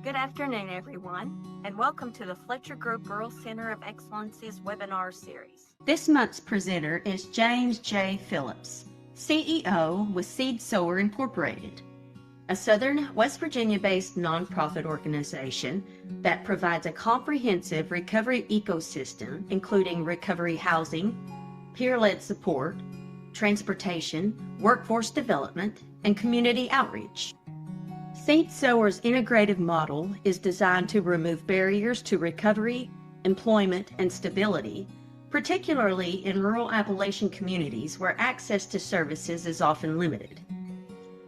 Good afternoon, everyone, and welcome to the Fletcher Group Rural Center of Excellence's webinar series. This month's presenter is James J. Phillips, CEO with Sower Incorporated, a Southern West Virginia-based nonprofit organization that provides a comprehensive recovery ecosystem, including recovery housing, peer-led support, transportation, workforce development, and community outreach. Sower's integrative model is designed to remove barriers to recovery, employment, and stability, particularly in rural Appalachian communities where access to services is often limited.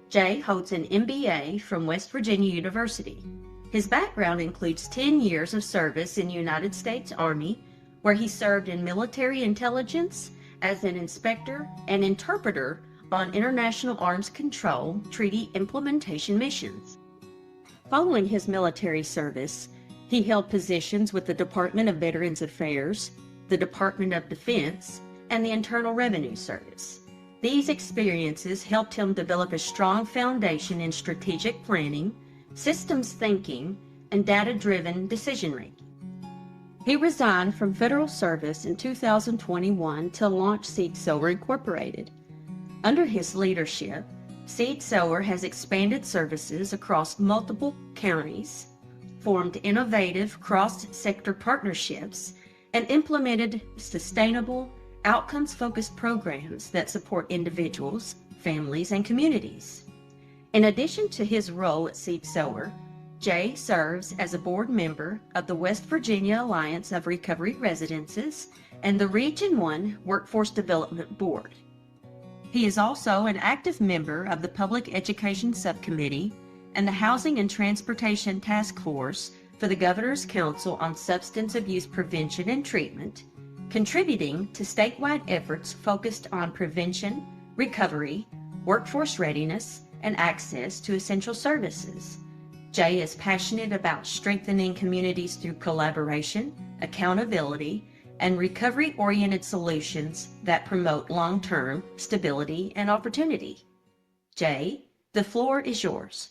Jay holds an MBA from West Virginia University. His background includes 10 years of service in the United States Army, where he served in military intelligence as an inspector and interpreter on international arms control treaty implementation missions. Following his military service, he held positions with the Department of Veterans Affairs, the Department of Defense, and the Internal Revenue Service. These experiences helped him develop a strong foundation in strategic planning, systems thinking, and data-driven decision-making. He resigned from federal service in 2021 to launch Sower Incorporated. Under his leadership, Sower has expanded services across multiple counties, formed innovative cross-sector partnerships, and implemented sustainable, outcomes-focused programs that support individuals, families, and communities. In addition to his role at Sower, Jay serves as a board member of the West Virginia Alliance of Recovery Residences and the Region 1 Workforce Development Board. He is also an active member of the Public Education Subcommittee and the Housing and Transportation Task Force for the Governor's Council on Substance Abuse Prevention and Treatment, contributing to statewide efforts focused on prevention, recovery, workforce readiness, and access to essential services. Jay is passionate about strengthening communities through collaboration, accountability, and recovery-oriented solutions that promote long-term stability and opportunity. Jay, the floor is yours.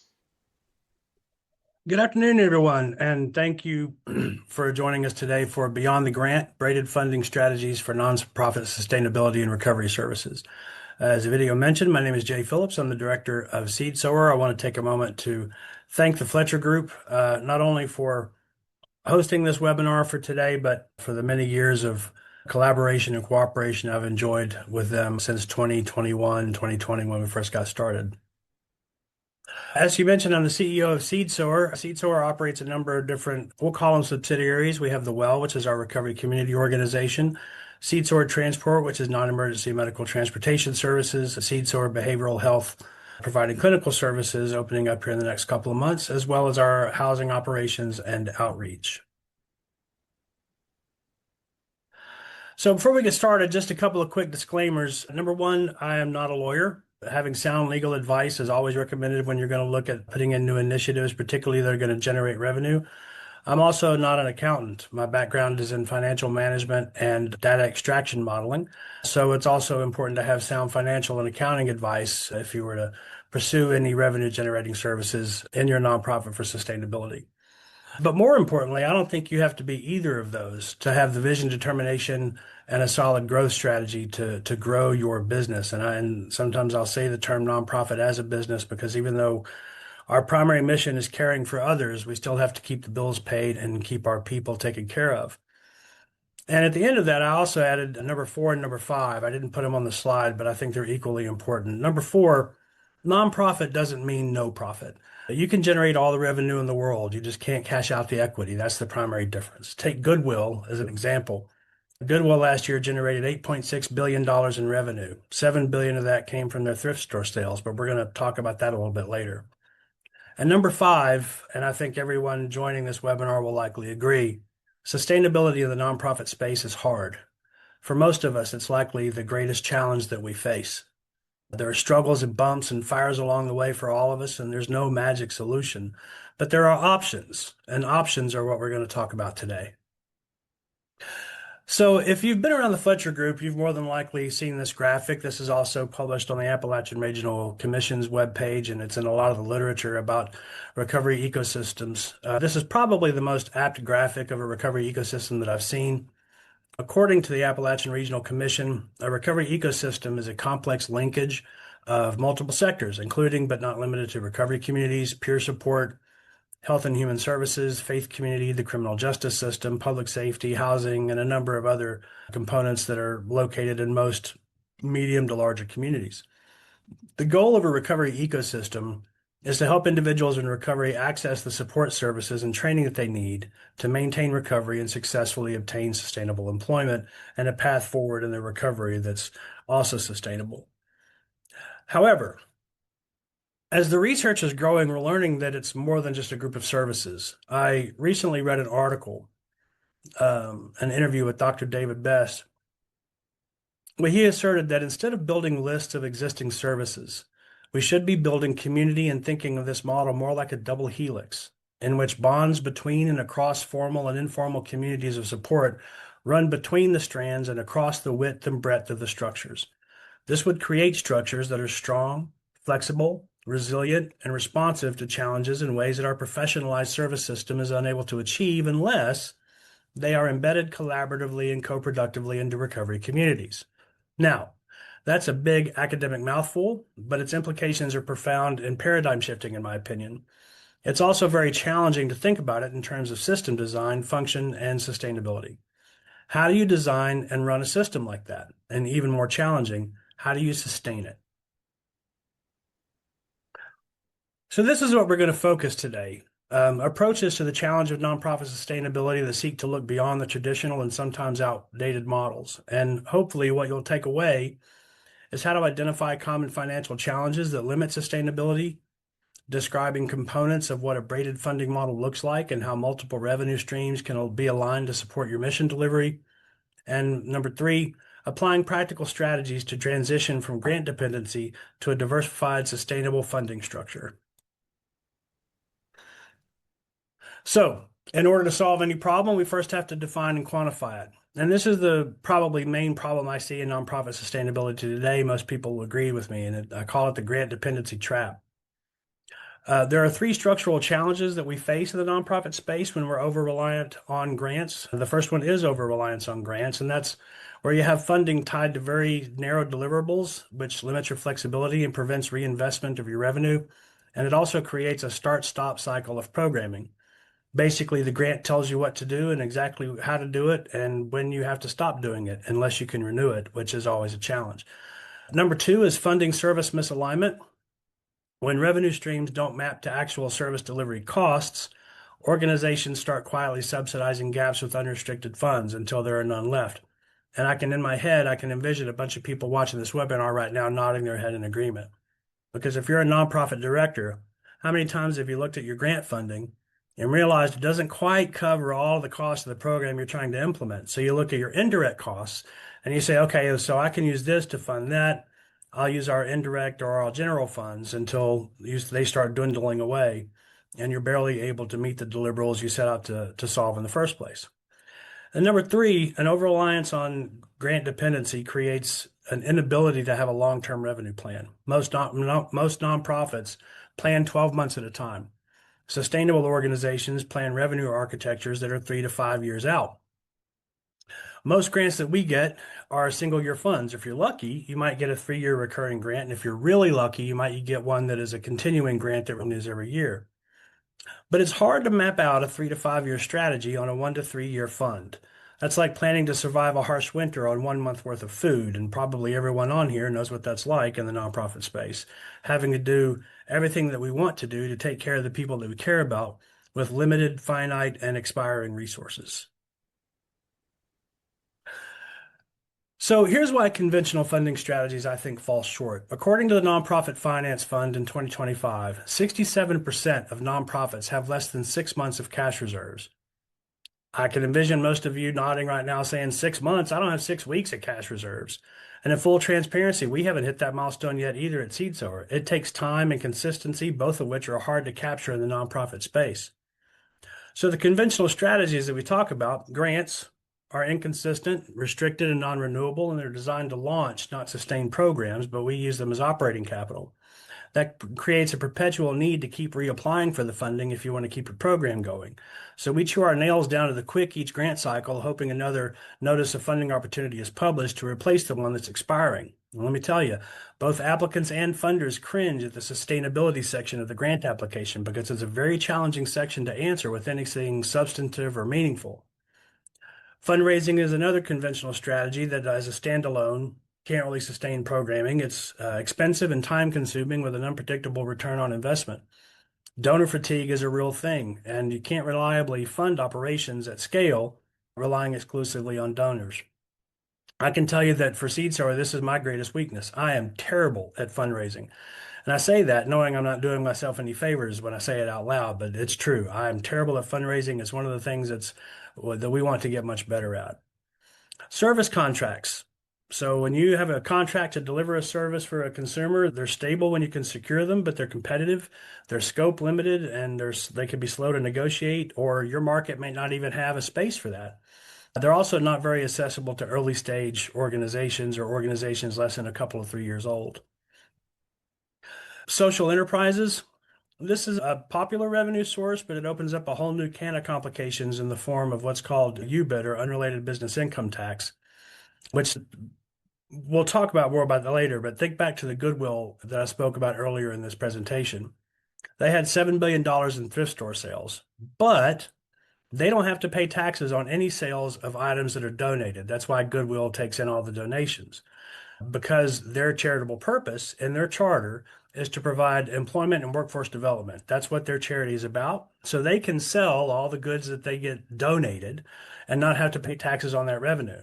Good afternoon, everyone, and thank you for joining us today for Beyond the Grant, Braided Funding Strategies for Nonprofit Sustainability and Recovery Services. As the video mentioned, my name is Jay Phillips. I'm the director of Sower. I want to take a moment to thank the Fletcher Group, not only for hosting this webinar for today, but for the many years of collaboration and cooperation I've enjoyed with them since 2021, 2020, when we first got started. As you mentioned, I'm the CEO of Sower. Sower operates a number of different, we'll call them subsidiaries. We have the Well, which is our recovery community organization, Sower Transport, which is non-emergency medical transportation services, Sower Behavioral Health, providing clinical services, opening up here in the next couple of months, as well as our housing operations and outreach. So before we get started, just a couple of quick disclaimers. Number one, I am not a lawyer. Having sound legal advice is always recommended when you're going to look at putting in new initiatives, particularly that are going to generate revenue. I'm also not an accountant. My background is in financial management and data extraction modeling. So it's also important to have sound financial and accounting advice if you were to pursue any revenue generating services in your nonprofit for sustainability. But more importantly, I don't think you have to be either of those to have the vision, determination, and a solid growth strategy to grow your business. And sometimes I'll say the term nonprofit as a business, because even though our primary mission is caring for others, we still have to keep the bills paid and keep our people taken care of. And at the end of that, I also added number 4 and number 5. I didn't put them on the slide, but I think they're equally important. Number 4, nonprofit doesn't mean no profit. You can generate all the revenue in the world. You just can't cash out the equity. That's the primary difference. Take Goodwill as an example. Goodwill last year generated $8.6 billion in revenue. $7 billion of that came from their thrift store sales, but we're going to talk about that a little bit later. And number 5, and I think everyone joining this webinar will likely agree, sustainability in the nonprofit space is hard. For most of us, it's likely the greatest challenge that we face. There are struggles and bumps and fires along the way for all of us, and there's no magic solution. But there are options, and options are what we're going to talk about today. So if you've been around the Fletcher Group, you've more than likely seen this graphic. This is also published on the Appalachian Regional Commission's webpage, and it's in a lot of the literature about recovery ecosystems. This is probably the most apt graphic of a recovery ecosystem that I've seen. According to the Appalachian Regional Commission, a recovery ecosystem is a complex linkage of multiple sectors, including but not limited to recovery communities, peer support, health and human services, faith community, the criminal justice system, public safety, housing, and a number of other components that are located in most medium to larger communities. The goal of a recovery ecosystem is to help individuals in recovery access the support services and training that they need to maintain recovery and successfully obtain sustainable employment and a path forward in their recovery that's also sustainable. However, as the research is growing, we're learning that it's more than just a group of services. I recently read an article, an interview with Dr. David Best, where he asserted that instead of building lists of existing services, we should be building community and thinking of this model more like a double helix, in which bonds between and across formal and informal communities of support run between the strands and across the width and breadth of the structures. This would create structures that are strong, flexible, resilient, and responsive to challenges in ways that our professionalized service system is unable to achieve unless they are embedded collaboratively and co-productively into recovery communities. Now, that's a big academic mouthful, but its implications are profound and paradigm shifting, in my opinion. It's also very challenging to think about it in terms of system design, function, and sustainability. How do you design and run a system like that? And even more challenging, how do you sustain it? So this is what we're going to focus today. Approaches to the challenge of nonprofit sustainability that seek to look beyond the traditional and sometimes outdated models. And hopefully what you'll take away is how to identify common financial challenges that limit sustainability, describing components of what a braided funding model looks like and how multiple revenue streams can be aligned to support your mission delivery. And number three, applying practical strategies to transition from grant dependency to a diversified, sustainable funding structure. So, in order to solve any problem, we first have to define and quantify it. And this is the probably main problem I see in nonprofit sustainability today. Most people will agree with me, and I call it the grant dependency trap. There are three structural challenges that we face in the nonprofit space when we're over-reliant on grants. The first one is over-reliance on grants, and that's where you have funding tied to very narrow deliverables, which limits your flexibility and prevents reinvestment of your revenue. And it also creates a start-stop cycle of programming. Basically, the grant tells you what to do and exactly how to do it and when you have to stop doing it, unless you can renew it, which is always a challenge. Number two is funding service misalignment. When revenue streams don't map to actual service delivery costs, organizations start quietly subsidizing gaps with unrestricted funds until there are none left. And in my head, I can envision a bunch of people watching this webinar right now nodding their head in agreement. Because if you're a nonprofit director, how many times have you looked at your grant funding and realized it doesn't quite cover all the costs of the program you're trying to implement? So you look at your indirect costs and you say, okay, so I can use this to fund that. I'll use our indirect or our general funds until they start dwindling away and you're barely able to meet the deliverables you set out to solve in the first place. And number three, an over-reliance on grant dependency creates an inability to have a long-term revenue plan. Most nonprofits plan 12 months at a time. Sustainable organizations plan revenue architectures that are 3 to 5 years out. Most grants that we get are single-year funds. If you're lucky, you might get a 3-year recurring grant. And if you're really lucky, you might get one that is a continuing grant that renews every year. But it's hard to map out a 3 to 5 year strategy on a 1 to 3 year fund. That's like planning to survive a harsh winter on 1 month worth of food. And probably everyone on here knows what that's like in the nonprofit space, having to do everything that we want to do to take care of the people that we care about with limited, finite, and expiring resources. So here's why conventional funding strategies, I think, fall short. According to the Nonprofit Finance Fund in 2025, 67% of nonprofits have less than 6 months of cash reserves. I can envision most of you nodding right now saying 6 months. I don't have 6 weeks of cash reserves. And in full transparency, we haven't hit that milestone yet either at Seed Sower. It takes time and consistency, both of which are hard to capture in the nonprofit space. So the conventional strategies that we talk about, grants, are inconsistent, restricted, and non-renewable, and they're designed to launch, not sustain programs, but we use them as operating capital. That creates a perpetual need to keep reapplying for the funding if you want to keep your program going. So we chew our nails down to the quick each grant cycle, hoping another notice of funding opportunity is published to replace the one that's expiring. And let me tell you, both applicants and funders cringe at the sustainability section of the grant application because it's a very challenging section to answer with anything substantive or meaningful. Fundraising is another conventional strategy that, as a standalone, can't really sustain programming. It's expensive and time consuming with an unpredictable return on investment. Donor fatigue is a real thing, and you can't reliably fund operations at scale relying exclusively on donors. I can tell you that for Seed Sower, this is my greatest weakness. I am terrible at fundraising. And I say that knowing I'm not doing myself any favors when I say it out loud, but it's true. I'm terrible at fundraising. It's one of the things that we want to get much better at. Service contracts. So when you have a contract to deliver a service for a consumer, they're stable when you can secure them, but they're competitive, they're scope limited, and they can be slow to negotiate, or your market may not even have a space for that. They're also not very accessible to early stage organizations or organizations less than a couple of 3 years old. Social enterprises. This is a popular revenue source, but it opens up a whole new can of complications in the form of what's called UBIT, or unrelated business income tax, which we'll talk about more about that later. But think back to the goodwill that I spoke about earlier in this presentation. They had $7 billion in thrift store sales, but they don't have to pay taxes on any sales of items that are donated. That's why goodwill takes in all the donations, because their charitable purpose in their charter is to provide employment and workforce development. That's what their charity is about. So they can sell all the goods that they get donated and not have to pay taxes on that revenue.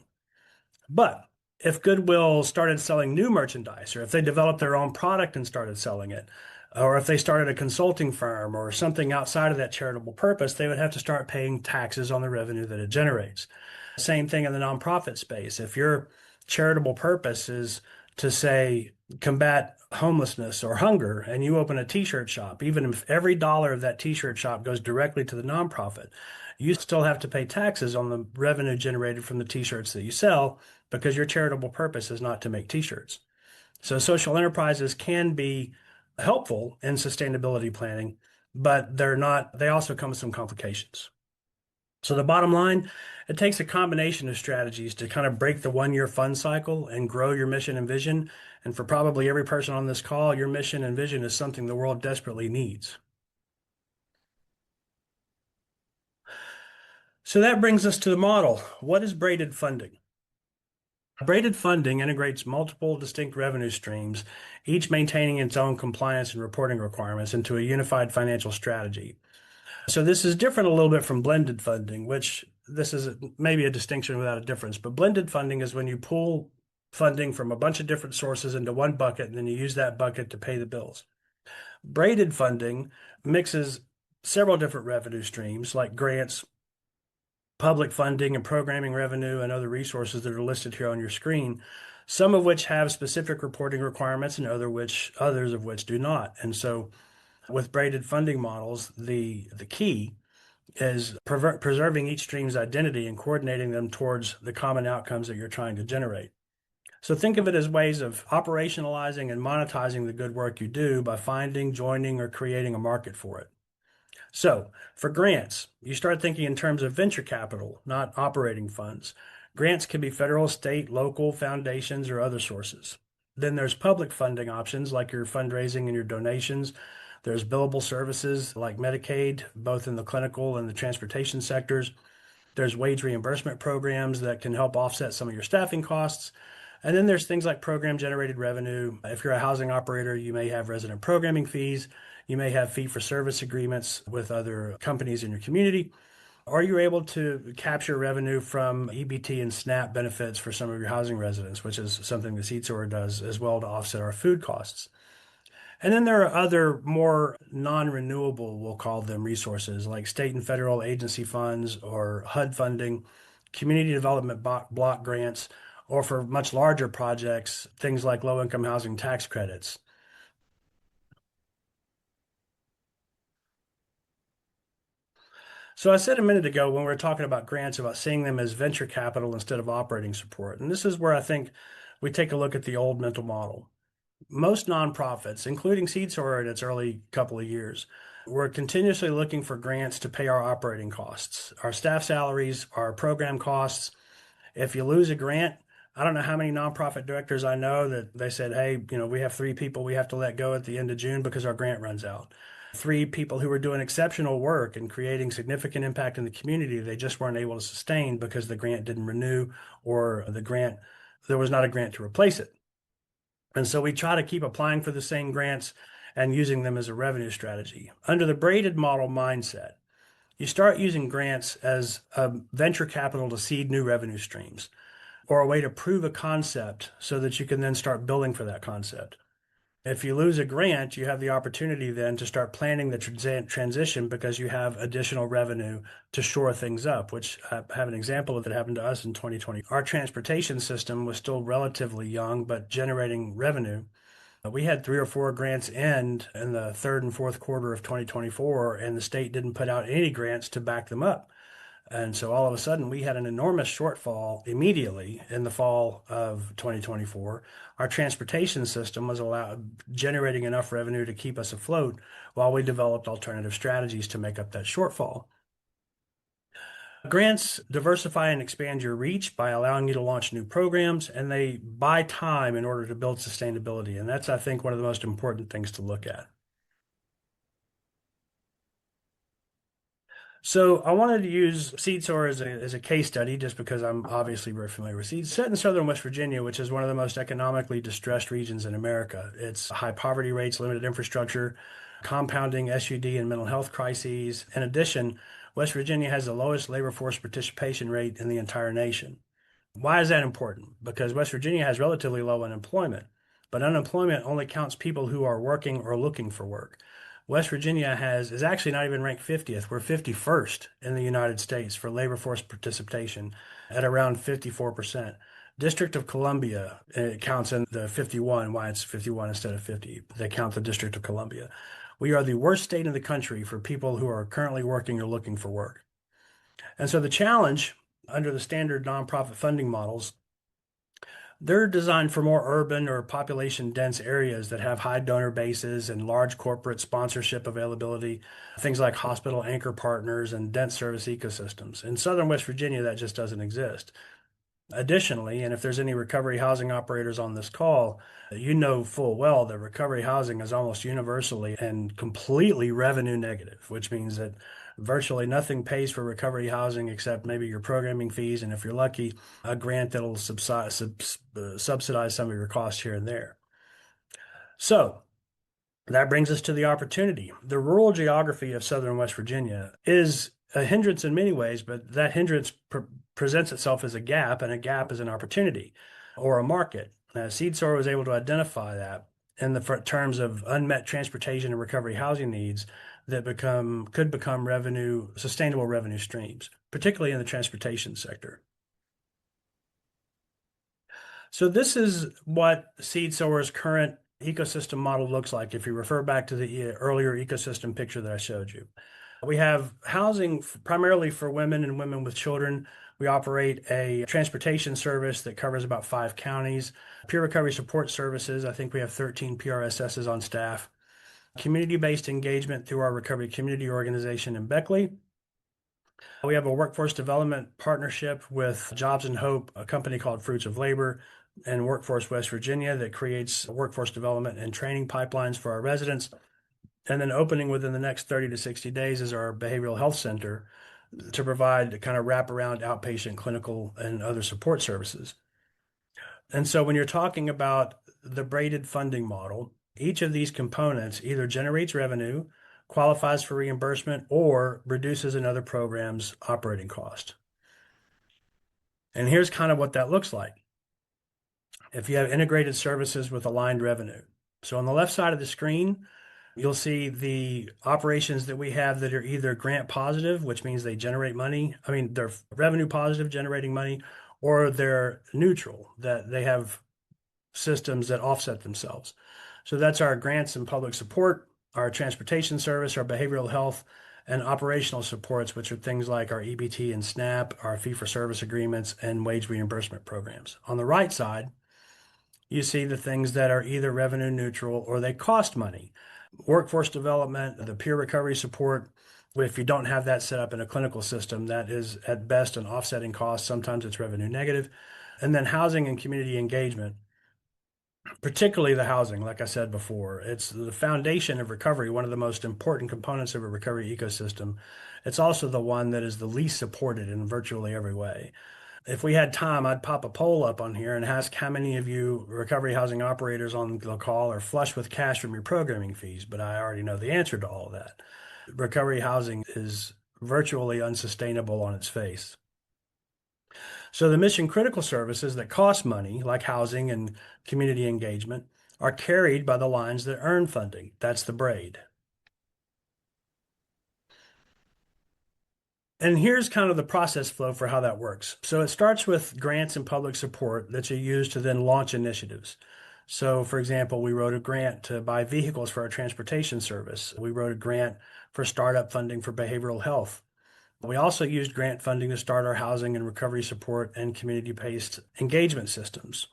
But if Goodwill started selling new merchandise, or if they developed their own product and started selling it, or if they started a consulting firm or something outside of that charitable purpose, they would have to start paying taxes on the revenue that it generates. Same thing in the nonprofit space. If your charitable purpose is to, say, combat homelessness or hunger, and you open a t-shirt shop, even if every dollar of that t-shirt shop goes directly to the nonprofit, you still have to pay taxes on the revenue generated from the t-shirts that you sell, because your charitable purpose is not to make t-shirts. So social enterprises can be helpful in sustainability planning, but they're not, they also come with some complications. So the bottom line, it takes a combination of strategies to kind of break the 1 year fund cycle and grow your mission and vision. And for probably every person on this call, your mission and vision is something the world desperately needs. So that brings us to the model. What is braided funding? Braided funding integrates multiple distinct revenue streams, each maintaining its own compliance and reporting requirements into a unified financial strategy. So this is different a little bit from blended funding, which this is maybe a distinction without a difference. But blended funding is when you pull funding from a bunch of different sources into one bucket, and then you use that bucket to pay the bills. Braided funding mixes several different revenue streams like grants, public funding, and programming revenue, and other resources that are listed here on your screen, some of which have specific reporting requirements and others of which do not. And so with braided funding models, the key is preserving each stream's identity and coordinating them towards the common outcomes that you're trying to generate. So think of it as ways of operationalizing and monetizing the good work you do by finding, joining, or creating a market for it. So for grants, you start thinking in terms of venture capital, not operating funds. Grants can be federal, state, local, foundations, or other sources. Then there's public funding options like your fundraising and your donations. There's billable services like Medicaid, both in the clinical and the transportation sectors. There's wage reimbursement programs that can help offset some of your staffing costs. And then there's things like program generated revenue. If you're a housing operator, you may have resident programming fees. You may have fee for service agreements with other companies in your community, or you're able to capture revenue from EBT and SNAP benefits for some of your housing residents, which is something the Seed Sower does as well to offset our food costs. And then there are other more non-renewable, we'll call them, resources like state and federal agency funds or HUD funding, community development block grants, or for much larger projects, things like low-income housing tax credits. So I said a minute ago when we were talking about grants about seeing them as venture capital instead of operating support. And this is where I think we take a look at the old mental model. Most nonprofits, including Seed Sower in its early couple of years, were continuously looking for grants to pay our operating costs, our staff salaries, our program costs. If you lose a grant, I don't know how many nonprofit directors I know that they said, hey, we have 3 people we have to let go at the end of June because our grant runs out. 3 people who were doing exceptional work and creating significant impact in the community, they just weren't able to sustain because the grant didn't renew or there was not a grant to replace it. And so we try to keep applying for the same grants and using them as a revenue strategy. Under the braided model mindset, you start using grants as a venture capital to seed new revenue streams or a way to prove a concept so that you can then start building for that concept. If you lose a grant, you have the opportunity then to start planning the transition because you have additional revenue to shore things up, which I have an example of that happened to us in 2020. Our transportation system was still relatively young, but generating revenue. We had 3 or 4 grants in the third and fourth quarter of 2024, and the state didn't put out any grants to back them up. And so all of a sudden, we had an enormous shortfall immediately in the fall of 2024. Our transportation system was generating enough revenue to keep us afloat while we developed alternative strategies to make up that shortfall. Grants diversify and expand your reach by allowing you to launch new programs, and they buy time in order to build sustainability. And that's, I think, one of the most important things to look at. So I wanted to use Seed Sower as a case study just because I'm obviously very familiar with seeds. Set in southern West Virginia, which is one of the most economically distressed regions in America. It's high poverty rates, limited infrastructure, compounding SUD and mental health crises. In addition, West Virginia has the lowest labor force participation rate in the entire nation. Why is that important? Because West Virginia has relatively low unemployment, but unemployment only counts people who are working or looking for work. West Virginia is actually not even ranked 50th. We're 51st in the United States for labor force participation at around 54%. District of Columbia, it counts in the 51, why it's 51 instead of 50. They count the District of Columbia. We are the worst state in the country for people who are currently working or looking for work. And so the challenge under the standard nonprofit funding models, they're designed for more urban or population dense areas that have high donor bases and large corporate sponsorship availability, things like hospital anchor partners and dense service ecosystems. In southern West Virginia, that just doesn't exist. Additionally, and if there's any recovery housing operators on this call, you know full well that recovery housing is almost universally and completely revenue negative, which means that virtually nothing pays for recovery housing except maybe your programming fees, and if you're lucky, a grant that'll subsidize some of your costs here and there. So that brings us to the opportunity. The rural geography of southern West Virginia is a hindrance in many ways, but that hindrance presents itself as a gap, and a gap is an opportunity or a market. Seed Sower was able to identify that in the terms of unmet transportation and recovery housing needs that could become sustainable revenue streams, particularly in the transportation sector. So this is what Seed Sower's current ecosystem model looks like if you refer back to the earlier ecosystem picture that I showed you. We have housing primarily for women and women with children. We operate a transportation service that covers about 5 counties. Peer recovery support services, I think we have 13 PRSSs on staff. Community-based engagement through our recovery community organization in Beckley. We have a workforce development partnership with Jobs and Hope, a company called Fruits of Labor, and Workforce West Virginia that creates workforce development and training pipelines for our residents. And then opening within the next 30 to 60 days is our behavioral health center to provide kind of wraparound outpatient clinical and other support services. And so when you're talking about the braided funding model, each of these components either generates revenue, qualifies for reimbursement, or reduces another program's operating cost. And here's kind of what that looks like. If you have integrated services with aligned revenue. So on the left side of the screen, you'll see the operations that we have that are either grant positive, which means they generate money. I mean, they're revenue positive, generating money, or they're neutral, that they have systems that offset themselves. So that's our grants and public support, our transportation service, our behavioral health, and operational supports, which are things like our EBT and SNAP, our fee-for-service agreements, and wage reimbursement programs. On the right side, you see the things that are either revenue neutral or they cost money. Workforce development, the peer recovery support. If you don't have that set up in a clinical system, that is at best an offsetting cost. Sometimes it's revenue negative. And then housing and community engagement, particularly the housing, like I said before. It's the foundation of recovery, one of the most important components of a recovery ecosystem. It's also the one that is the least supported in virtually every way. If we had time, I'd pop a poll up on here and ask how many of you recovery housing operators on the call are flush with cash from your programming fees, but I already know the answer to all of that. Recovery housing is virtually unsustainable on its face. So the mission critical services that cost money, like housing and community engagement, are carried by the lines that earn funding. That's the braid. And here's kind of the process flow for how that works. So it starts with grants and public support that you use to then launch initiatives. So, for example, we wrote a grant to buy vehicles for our transportation service. We wrote a grant for startup funding for behavioral health. We also used grant funding to start our housing and recovery support and community-based engagement systems.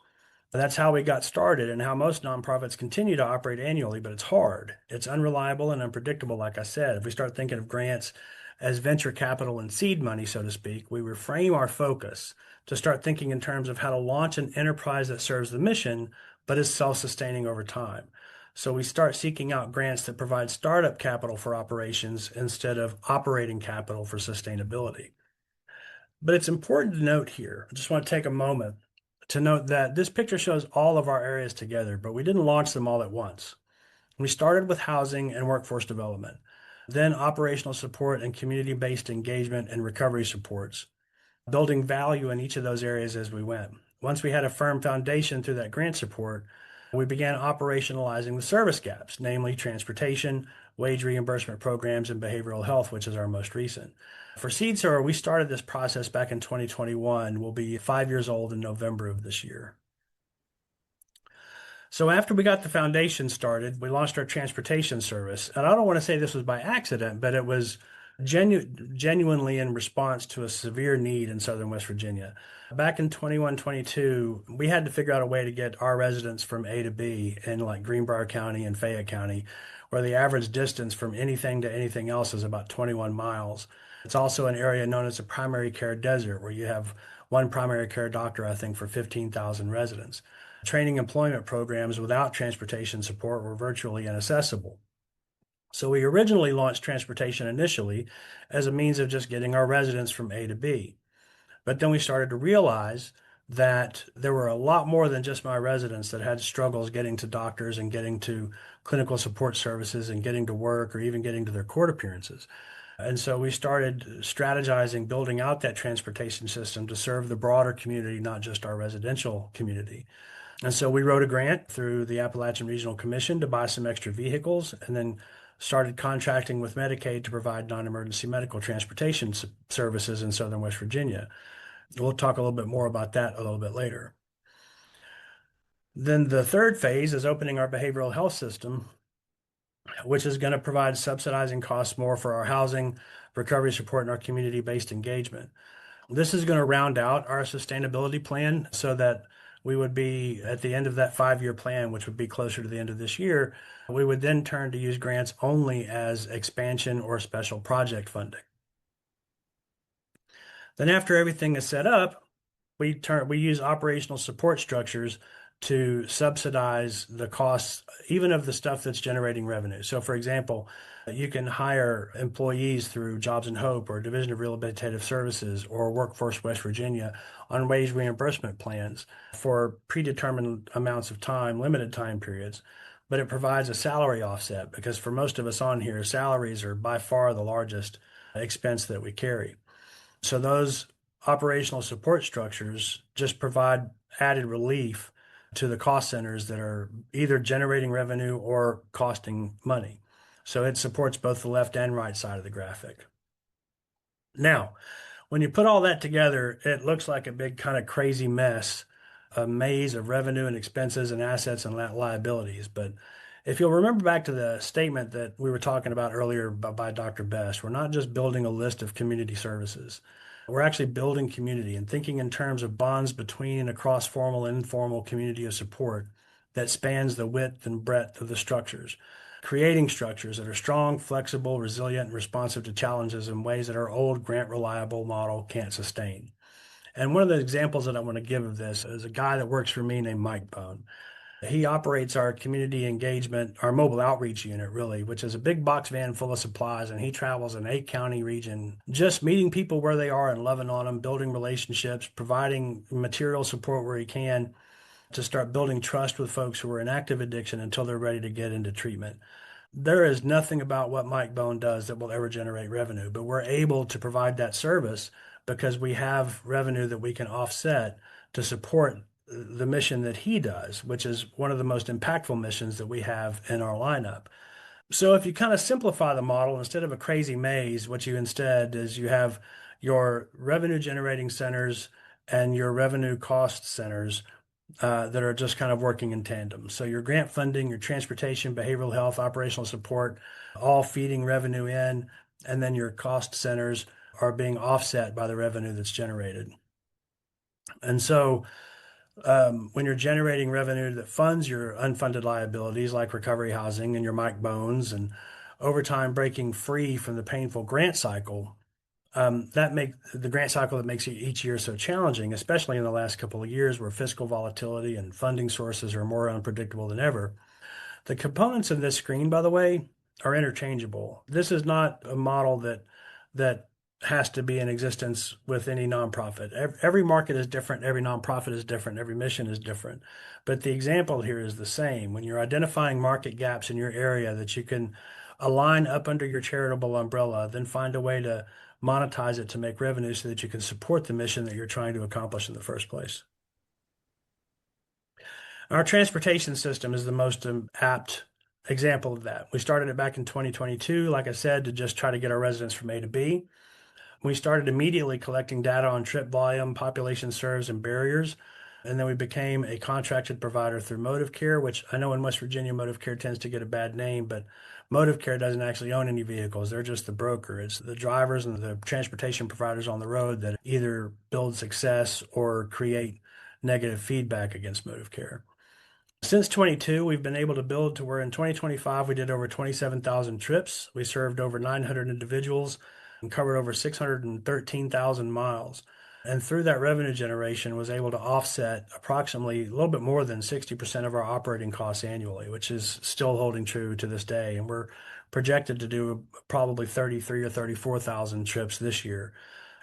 That's how we got started and how most nonprofits continue to operate annually, but it's hard. It's unreliable and unpredictable, like I said. If we start thinking of grants as venture capital and seed money, so to speak, we reframe our focus to start thinking in terms of how to launch an enterprise that serves the mission, but is self-sustaining over time. So we start seeking out grants that provide startup capital for operations instead of operating capital for sustainability. But it's important to note here, I just want to take a moment to note that this picture shows all of our areas together, but we didn't launch them all at once. We started with housing and workforce development, then operational support and community-based engagement and recovery supports, building value in each of those areas as we went. Once we had a firm foundation through that grant support, we began operationalizing the service gaps, namely transportation, wage reimbursement programs, and behavioral health, which is our most recent. For Seed Sower, we started this process back in 2021. We'll be 5 years old in November of this year. So after we got the foundation started, we launched our transportation service. And I don't want to say this was by accident, but it was genuinely in response to a severe need in Southern West Virginia. Back in 21-22, we had to figure out a way to get our residents from A to B in like Greenbrier County and Fayette County, where the average distance from anything to anything else is about 21 miles. It's also an area known as a primary care desert, where you have one primary care doctor, I think, for 15,000 residents. Training employment programs without transportation support were virtually inaccessible. So we originally launched transportation initially as a means of just getting our residents from A to B. But then we started to realize that there were a lot more than just my residents that had struggles getting to doctors and getting to clinical support services and getting to work or even getting to their court appearances. And so we started strategizing, building out that transportation system to serve the broader community, not just our residential community. And so we wrote a grant through the Appalachian Regional Commission to buy some extra vehicles and then started contracting with Medicaid to provide non-emergency medical transportation services in Southern West Virginia. We'll talk a little bit more about that a little bit later. Then the third phase is opening our behavioral health system, which is going to provide subsidizing costs more for our housing, recovery support, and our community-based engagement. This is going to round out our sustainability plan so that we would be at the end of that 5-year plan, which would be closer to the end of this year. We would then turn to use grants only as expansion or special project funding. Then after everything is set up, we use operational support structures to subsidize the costs, even of the stuff that's generating revenue. So for example, you can hire employees through Jobs and Hope or Division of Rehabilitative Services or Workforce West Virginia on wage reimbursement plans for predetermined amounts of time, limited time periods. But it provides a salary offset because for most of us on here, salaries are by far the largest expense that we carry. So those operational support structures just provide added relief to the cost centers that are either generating revenue or costing money. So it supports both the left and right side of the graphic. Now, when you put all that together, it looks like a big kind of crazy mess, a maze of revenue and expenses and assets and liabilities. But If you'll remember back to the statement that we were talking about earlier by Dr. Best, we're not just building a list of community services. We're actually building community and thinking in terms of bonds between and across formal and informal community of support that spans the width and breadth of the structures, creating structures that are strong, flexible, resilient, and responsive to challenges in ways that our old grant reliable model can't sustain. And one of the examples that I want to give of this is a guy that works for me named Mike Bone. He operates our community engagement, our mobile outreach unit, really, which is a big box van full of supplies. And he travels an 8 county region, just meeting people where they are and loving on them, building relationships, providing material support where he can to start building trust with folks who are in active addiction until they're ready to get into treatment. There is nothing about what Mike Bone does that will ever generate revenue, but we're able to provide that service because we have revenue that we can offset to support the mission that he does, which is one of the most impactful missions that we have in our lineup. So if you kind of simplify the model, instead of a crazy maze, what you instead is you have your revenue generating centers and your revenue cost centers that are just kind of working in tandem. So your grant funding, your transportation, behavioral health, operational support, all feeding revenue in, and then your cost centers are being offset by the revenue that's generated. And so when you're generating revenue that funds your unfunded liabilities like recovery housing and your Mike Bones, and over time breaking free from the painful grant cycle, that make the grant cycle that makes each year so challenging, especially in the last couple of years where fiscal volatility and funding sources are more unpredictable than ever. The components of this screen, by the way, are interchangeable. This is not a model that has to be in existence with any nonprofit. Every market is different, every nonprofit is different, every mission is different. But the example here is the same. When you're identifying market gaps in your area that you can align up under your charitable umbrella, then find a way to monetize it to make revenue so that you can support the mission that you're trying to accomplish in the first place. Our transportation system is the most apt example of that. We started it back in 2022, like I said, to just try to get our residents from A to B. We started immediately collecting data on trip volume, population serves, and barriers. And then we became a contracted provider through Motive Care, which I know in West Virginia, Motive Care tends to get a bad name, but Motive Care doesn't actually own any vehicles. They're just the broker. It's the drivers and the transportation providers on the road that either build success or create negative feedback against Motive Care. Since 22, we've been able to build to where in 2025 we did over 27,000 trips. We served over 900 individuals and covered over 613,000 miles. And through that revenue generation was able to offset approximately a little bit more than 60% of our operating costs annually, which is still holding true to this day. And we're projected to do probably 33 or 34,000 trips this year.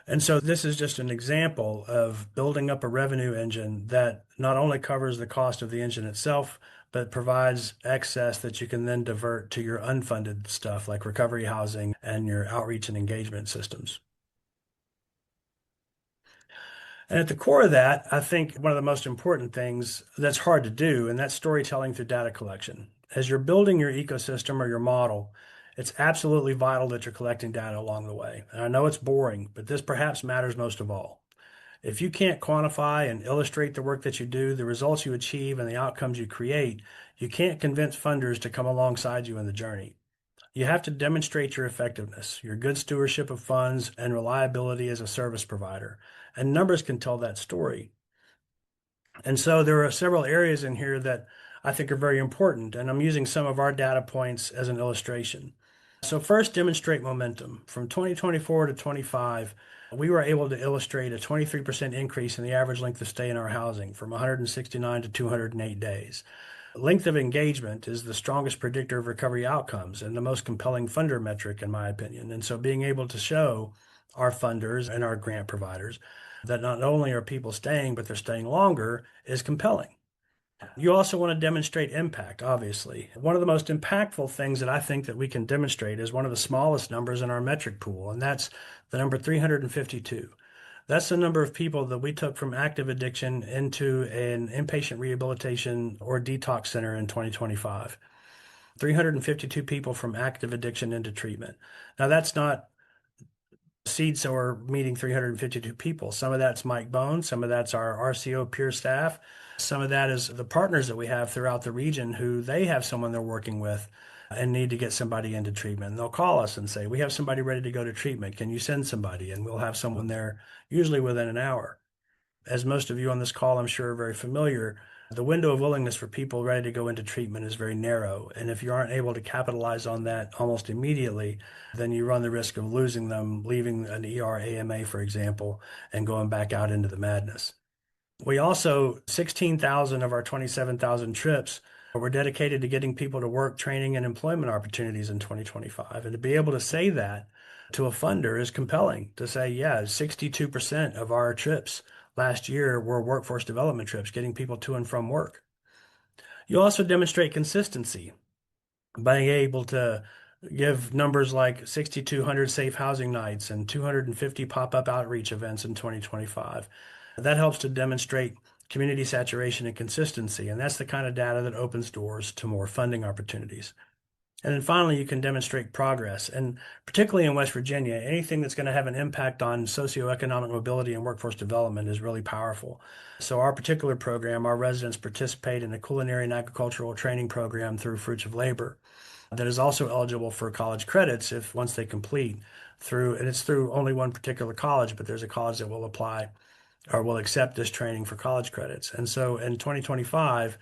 And so this is just an example of building up a revenue engine that not only covers the cost of the engine itself, but provides excess that you can then divert to your unfunded stuff like recovery housing and your outreach and engagement systems. And at the core of that, I think one of the most important things that's hard to do, and that's storytelling through data collection. As you're building your ecosystem or your model, it's absolutely vital that you're collecting data along the way. And I know it's boring, but this perhaps matters most of all. If you can't quantify and illustrate the work that you do, the results you achieve, and the outcomes you create, you can't convince funders to come alongside you in the journey. You have to demonstrate your effectiveness, your good stewardship of funds, and reliability as a service provider. And numbers can tell that story. And so there are several areas in here that I think are very important. And I'm using some of our data points as an illustration. So first, demonstrate momentum. From 2024 to 25, we were able to illustrate a 23% increase in the average length of stay in our housing from 169 to 208 days. Length of engagement is the strongest predictor of recovery outcomes and the most compelling funder metric, in my opinion. And so being able to show our funders and our grant providers that not only are people staying, but they're staying longer is compelling. You also want to demonstrate impact, obviously. One of the most impactful things that I think that we can demonstrate is one of the smallest numbers in our metric pool, and that's the number 352. That's the number of people that we took from active addiction into an inpatient rehabilitation or detox center in 2025. 352 people from active addiction into treatment. Now, that's not Seed Sower meeting 352 people. Some of that's Mike Bone, some of that's our RCO peer staff. Some of that is the partners that we have throughout the region who they have someone they're working with and need to get somebody into treatment. And they'll call us and say, "We have somebody ready to go to treatment. Can you send somebody?" And we'll have someone there usually within an hour. As most of you on this call, I'm sure, are very familiar, the window of willingness for people ready to go into treatment is very narrow. And if you aren't able to capitalize on that almost immediately, then you run the risk of losing them, leaving an ER AMA, for example, and going back out into the madness. We also, 16,000 of our 27,000 trips were dedicated to getting people to work, training, and employment opportunities in 2025. And to be able to say that to a funder is compelling to say, yeah, 62% of our trips last year were workforce development trips, getting people to and from work. You also demonstrate consistency by being able to give numbers like 6,200 safe housing nights and 250 pop-up outreach events in 2025. That helps to demonstrate community saturation and consistency, and that's the kind of data that opens doors to more funding opportunities. And then finally, you can demonstrate progress. And particularly in West Virginia, anything that's going to have an impact on socioeconomic mobility and workforce development is really powerful. So our particular program, our residents participate in a culinary and agricultural training program through Fruits of Labor that is also eligible for college credits if once they complete through, and it's through only one particular college, but there's a college that will apply or will accept this training for college credits. And so in 2025,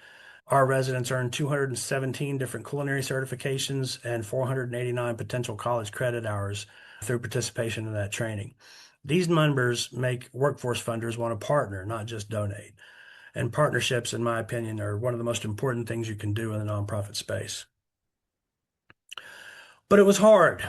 our residents earned 217 different culinary certifications and 489 potential college credit hours through participation in that training. These numbers make workforce funders want to partner, not just donate. And partnerships, in my opinion, are one of the most important things you can do in the nonprofit space. But it was hard.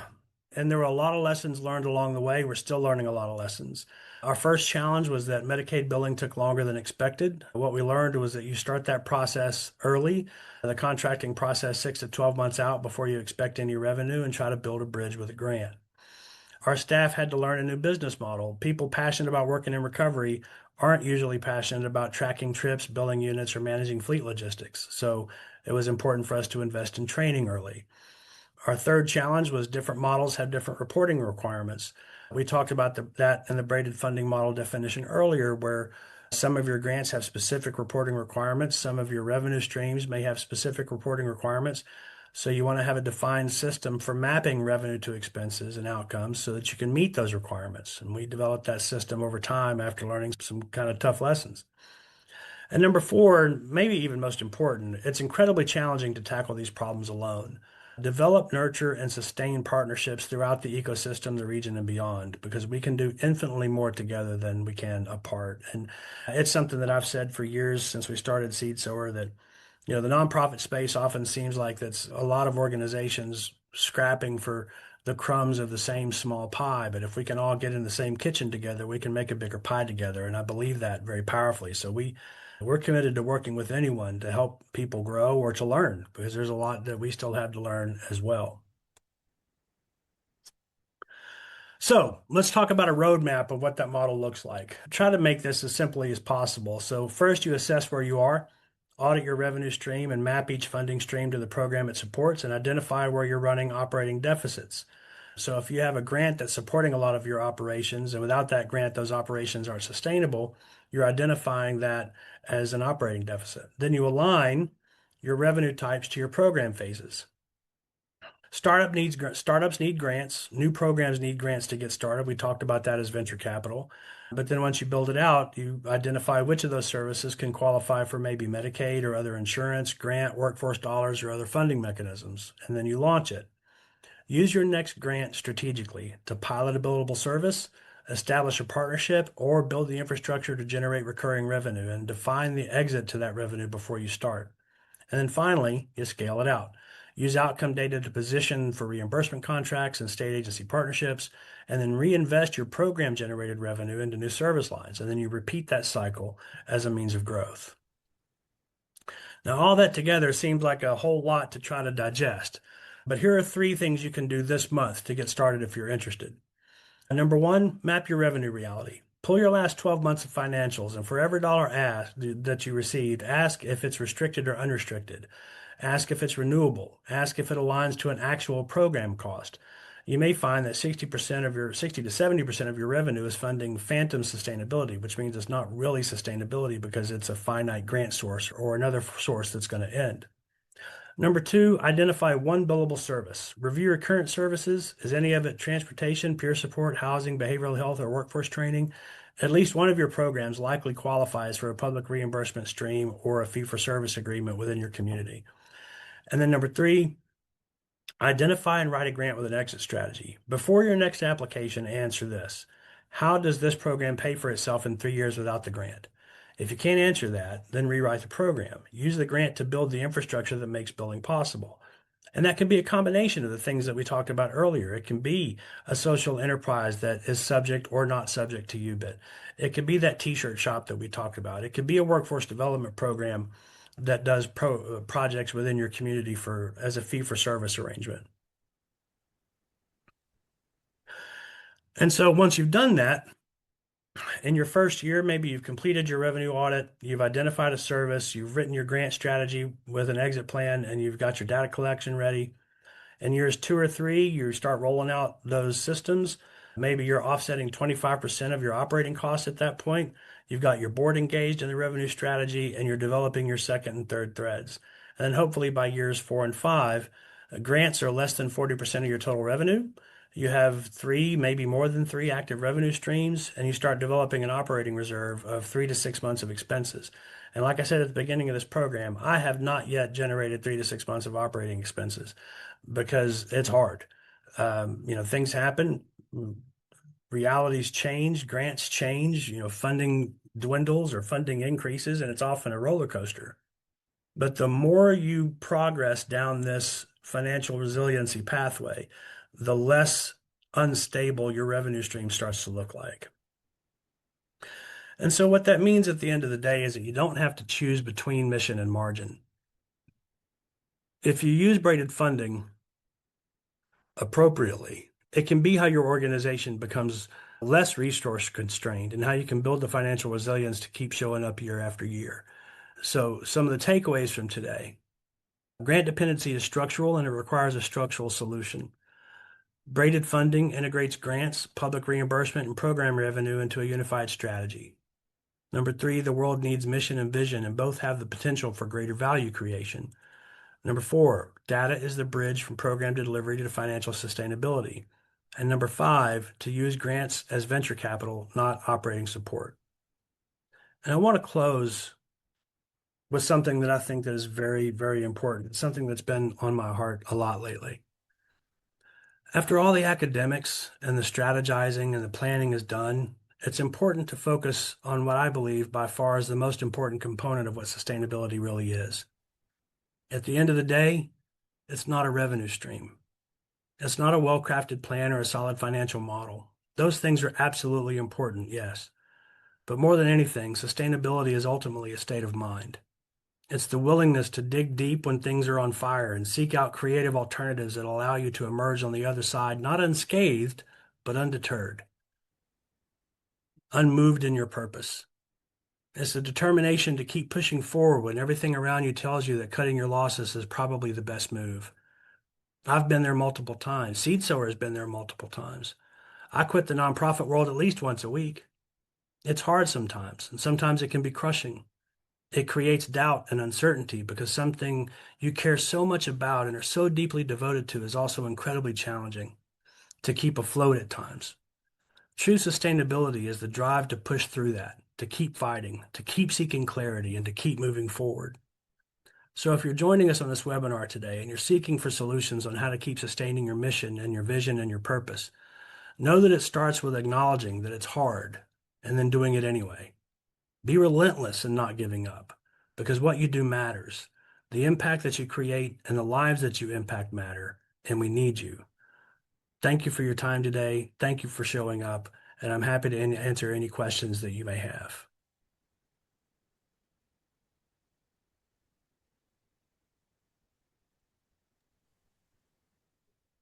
And there were a lot of lessons learned along the way. We're still learning a lot of lessons. Our first challenge was that Medicaid billing took longer than expected. What we learned was that you start that process early, the contracting process 6 to 12 months out before you expect any revenue, and try to build a bridge with a grant. Our staff had to learn a new business model. People passionate about working in recovery aren't usually passionate about tracking trips, billing units, or managing fleet logistics. So it was important for us to invest in training early. Our third challenge was different models have different reporting requirements. We talked about that in the braided funding model definition earlier, where some of your grants have specific reporting requirements. Some of your revenue streams may have specific reporting requirements. So you want to have a defined system for mapping revenue to expenses and outcomes so that you can meet those requirements. And we developed that system over time after learning some kind of tough lessons. And number four, maybe even most important, it's incredibly challenging to tackle these problems alone. Develop, nurture, and sustain partnerships throughout the ecosystem, the region, and beyond, because we can do infinitely more together than we can apart. And it's something that I've said for years since we started Seed Sower that, the nonprofit space often seems like that's a lot of organizations scrapping for the crumbs of the same small pie. But if we can all get in the same kitchen together, we can make a bigger pie together. And I believe that very powerfully. So we're committed to working with anyone to help people grow or to learn, because there's a lot that we still have to learn as well. So let's talk about a roadmap of what that model looks like. Try to make this as simply as possible. So first, you assess where you are, audit your revenue stream, and map each funding stream to the program it supports, and identify where you're running operating deficits. So if you have a grant that's supporting a lot of your operations, and without that grant, those operations aren't sustainable, you're identifying that as an operating deficit. Then you align your revenue types to your program phases. Startups need grants. New programs need grants to get started. We talked about that as venture capital. But then once you build it out, you identify which of those services can qualify for maybe Medicaid or other insurance, grant, workforce dollars, or other funding mechanisms. And then you launch it. Use your next grant strategically to pilot a billable service, establish a partnership, or build the infrastructure to generate recurring revenue, and define the exit to that revenue before you start. And then finally, you scale it out. Use outcome data to position for reimbursement contracts and state agency partnerships, and then reinvest your program generated revenue into new service lines. And then you repeat that cycle as a means of growth. Now, all that together seems like a whole lot to try to digest. But here are 3 things you can do this month to get started if you're interested. Number 1, map your revenue reality. Pull your last 12 months of financials, and for every dollar that you received, ask if it's restricted or unrestricted. Ask if it's renewable. Ask if it aligns to an actual program cost. you may find that 60 to 70% of your revenue is funding phantom sustainability, which means it's not really sustainability because it's a finite grant source or another source that's going to end. Number two, identify one billable service. Review your current services. Is any of it transportation, peer support, housing, behavioral health, or workforce training? At least one of your programs likely qualifies for a public reimbursement stream or a fee-for-service agreement within your community. And then number three, identify and write a grant with an exit strategy. Before your next application, answer this. How does this program pay for itself in 3 years without the grant? If you can't answer that, then rewrite the program. Use the grant to build the infrastructure that makes building possible. And that can be a combination of the things that we talked about earlier. It can be a social enterprise that is subject or not subject to UBIT. It could be that t-shirt shop that we talked about. It could be a workforce development program that does projects within your community as a fee-for-service arrangement. And so once you've done that, in your first year, maybe you've completed your revenue audit, you've identified a service, you've written your grant strategy with an exit plan, and you've got your data collection ready. In years 2 or 3, you start rolling out those systems. Maybe you're offsetting 25% of your operating costs at that point. You've got your board engaged in the revenue strategy, and you're developing your second and third threads. And then hopefully by years 4 and 5, grants are less than 40% of your total revenue. You have 3, maybe more than 3 active revenue streams, and you start developing an operating reserve of 3 to 6 months of expenses. And like I said at the beginning of this program, I have not yet generated 3 to 6 months of operating expenses because it's hard. Things happen, realities change, grants change, funding dwindles or funding increases, and it's often a roller coaster. But the more you progress down this financial resiliency pathway, the less unstable your revenue stream starts to look like. And so what that means at the end of the day is that you don't have to choose between mission and margin. If you use braided funding appropriately, it can be how your organization becomes less resource constrained and how you can build the financial resilience to keep showing up year after year. So some of the takeaways from today: grant dependency is structural and it requires a structural solution. Braided funding integrates grants, public reimbursement, and program revenue into a unified strategy. Number 3, the world needs mission and vision, and both have the potential for greater value creation. Number 4, data is the bridge from program to delivery to financial sustainability. And number 5, to use grants as venture capital, not operating support. And I want to close with something that I think that is very, very important, something that's been on my heart a lot lately. After all the academics and the strategizing and the planning is done, it's important to focus on what I believe by far is the most important component of what sustainability really is. At the end of the day, it's not a revenue stream. It's not a well-crafted plan or a solid financial model. Those things are absolutely important, yes. But more than anything, sustainability is ultimately a state of mind. It's the willingness to dig deep when things are on fire and seek out creative alternatives that allow you to emerge on the other side, not unscathed, but undeterred, unmoved in your purpose. It's the determination to keep pushing forward when everything around you tells you that cutting your losses is probably the best move. I've been there multiple times. Seed Sower has been there multiple times. I quit the nonprofit world at least once a week. It's hard sometimes, and sometimes it can be crushing. It creates doubt and uncertainty because something you care so much about and are so deeply devoted to is also incredibly challenging to keep afloat at times. True sustainability is the drive to push through that, to keep fighting, to keep seeking clarity, and to keep moving forward. So if you're joining us on this webinar today and you're seeking for solutions on how to keep sustaining your mission and your vision and your purpose, know that it starts with acknowledging that it's hard and then doing it anyway. Be relentless in not giving up, because what you do matters. The impact that you create and the lives that you impact matter, and we need you. Thank you for your time today. Thank you for showing up, and I'm happy to answer any questions that you may have.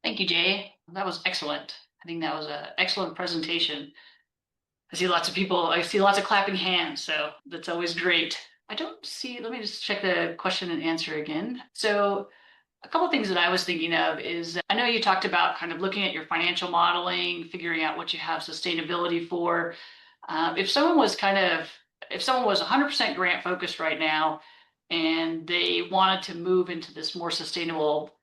Thank you, Jay. That was excellent. I think that was an excellent presentation. I see lots of clapping hands, so that's always great. I don't see, let me just check the question and answer again. So A couple of things that I was thinking of is I know you talked about kind of looking at your financial modeling, figuring out what you have sustainability for. If someone was if someone was 100% grant focused right now and they wanted to move into this more sustainable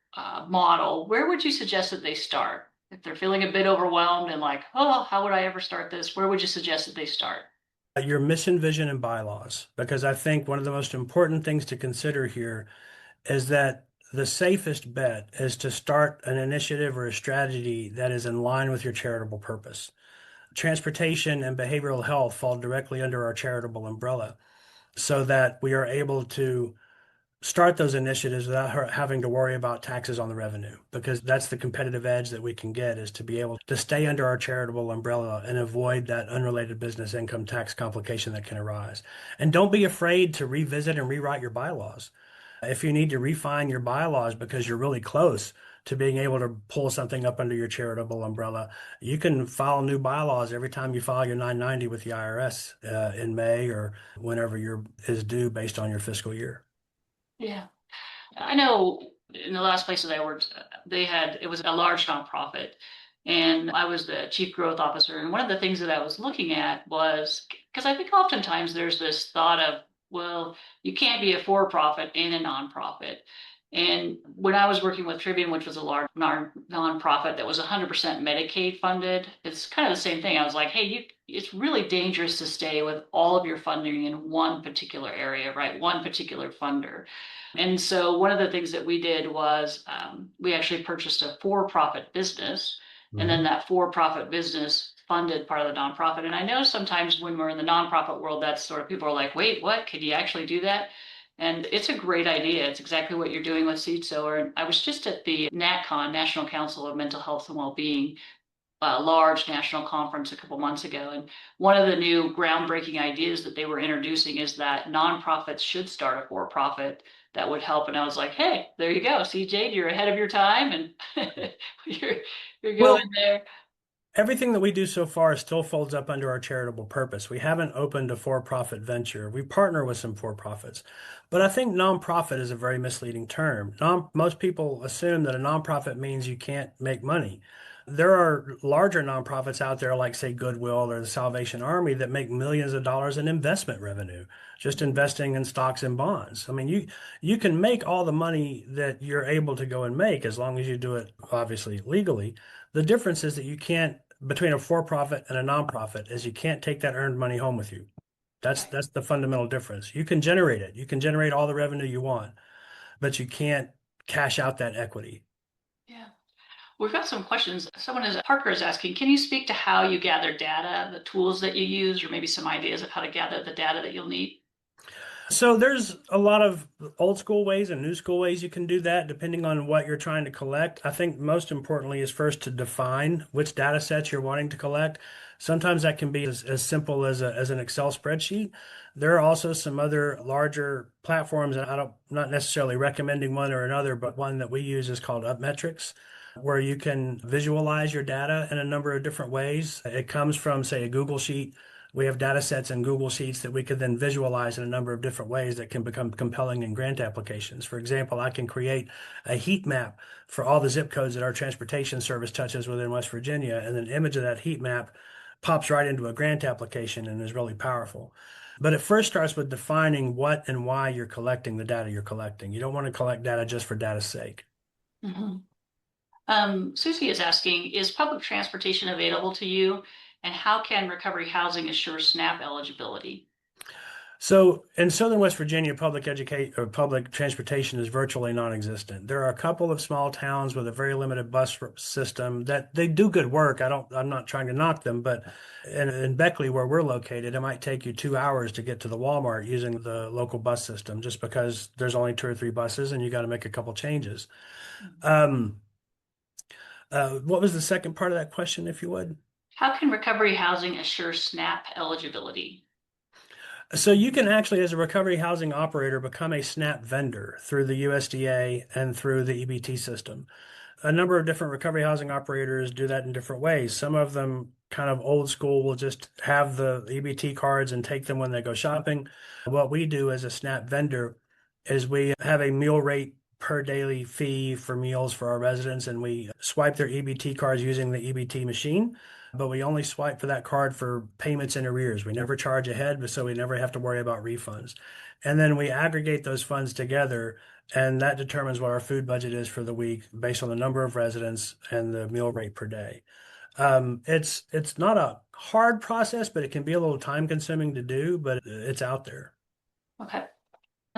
model, where would you suggest that they start? If they're feeling a bit overwhelmed and like, oh, how would I ever start this? Where would you suggest that they start? Your mission, vision, and bylaws, because I think one of the most important things to consider here is that the safest bet is to start an initiative or a strategy that is in line with your charitable purpose. Transportation and behavioral health fall directly under our charitable umbrella so that we are able to start those initiatives without having to worry about taxes on the revenue, because that's the competitive edge that we can get, is to be able to stay under our charitable umbrella and avoid that unrelated business income tax complication that can arise. And don't be afraid to revisit and rewrite your bylaws. If you need to refine your bylaws because you're really close to being able to pull something up under your charitable umbrella, you can file new bylaws every time you file your 990 with the IRS in May or whenever your is due based on your fiscal year. Yeah. I know in the last places I worked, it was a large nonprofit, and I was the chief growth officer. And one of the things that I was looking at was because I think oftentimes there's this thought of, well, you can't be a for-profit and a nonprofit. And when I was working with Tribune, which was a large nonprofit that was 100% Medicaid funded, it's kind of the same thing. I was like, hey, it's really dangerous to stay with all of your funding in one particular area, right? One particular funder. And so one of the things that we did was we actually purchased a for-profit business, and then that for-profit business funded part of the nonprofit. And I know sometimes when we're in the nonprofit world, that's sort of people are like, wait, what? Can you actually do that? And it's a great idea. It's exactly what you're doing with Seed Sower. And I was just at the NatCon, National Council of Mental Health and Wellbeing, a large national conference a couple months ago. And one of the new groundbreaking ideas that they were introducing is that nonprofits should start a for-profit that would help. And I was like, hey, there you go. CJ, you're ahead of your time and you're Well, going there. everything that we do so far still folds up under our charitable purpose. We haven't opened a for-profit venture. We partner with some for-profits. But I think nonprofit is a very misleading term. Most people assume that a nonprofit means you can't make money. There are larger nonprofits out there, like, say, Goodwill or the Salvation Army, that make millions of dollars in investment revenue, just investing in stocks and bonds. I mean, you can make all the money that you're able to go and make as long as you do it, obviously, legally. The difference is that you can't, between a for-profit and a nonprofit, is you can't take that earned money home with you. That's the fundamental difference. You can generate it. You can generate all the revenue you want, but you can't cash out that equity. Yeah. We've got some questions. Parker is asking, can you speak to how you gather data, the tools that you use, or maybe some ideas of how to gather the data that you'll need? So there's a lot of old school ways and new school ways you can do that depending on what you're trying to collect. I think most importantly is first to define which data sets you're wanting to collect. Sometimes that can be as simple as an Excel spreadsheet. There are also some other larger platforms, and not necessarily recommending one or another, but one that we use is called UpMetrics, where you can visualize your data in a number of different ways. It comes from, say, a Google Sheet. We have data sets in Google Sheets that we could then visualize in a number of different ways that can become compelling in grant applications. For example, I can create a heat map for all the zip codes that our transportation service touches within West Virginia, and an image of that heat map pops right into a grant application and is really powerful. But it first starts with defining what and why you're collecting the data you're collecting. You don't want to collect data just for data's sake. Mm-hmm. Susie is asking, is public transportation available to you? And how can recovery housing assure SNAP eligibility? So in Southern West Virginia, public transportation is virtually non-existent. There are a couple of small towns with a very limited bus system that they do good work. I'm not trying to knock them, but in Beckley, where we're located, it might take you 2 hours to get to the Walmart using the local bus system, just because there's only 2 or 3 buses and you got to make a couple changes. What was the second part of that question, if you would? How can recovery housing assure SNAP eligibility? So you can actually, as a recovery housing operator, become a SNAP vendor through the USDA and through the EBT system. A number of different recovery housing operators do that in different ways. Some of them, kind of old school, will just have the EBT cards and take them when they go shopping. What we do as a SNAP vendor is we have a meal rate per daily fee for meals for our residents, and we swipe their EBT cards using the EBT machine. But we only swipe for that card for payments in arrears. We never charge ahead, so we never have to worry about refunds. And then we aggregate those funds together, and that determines what our food budget is for the week based on the number of residents and the meal rate per day. It's not a hard process, but it can be a little time consuming to do, but it's out there. Okay.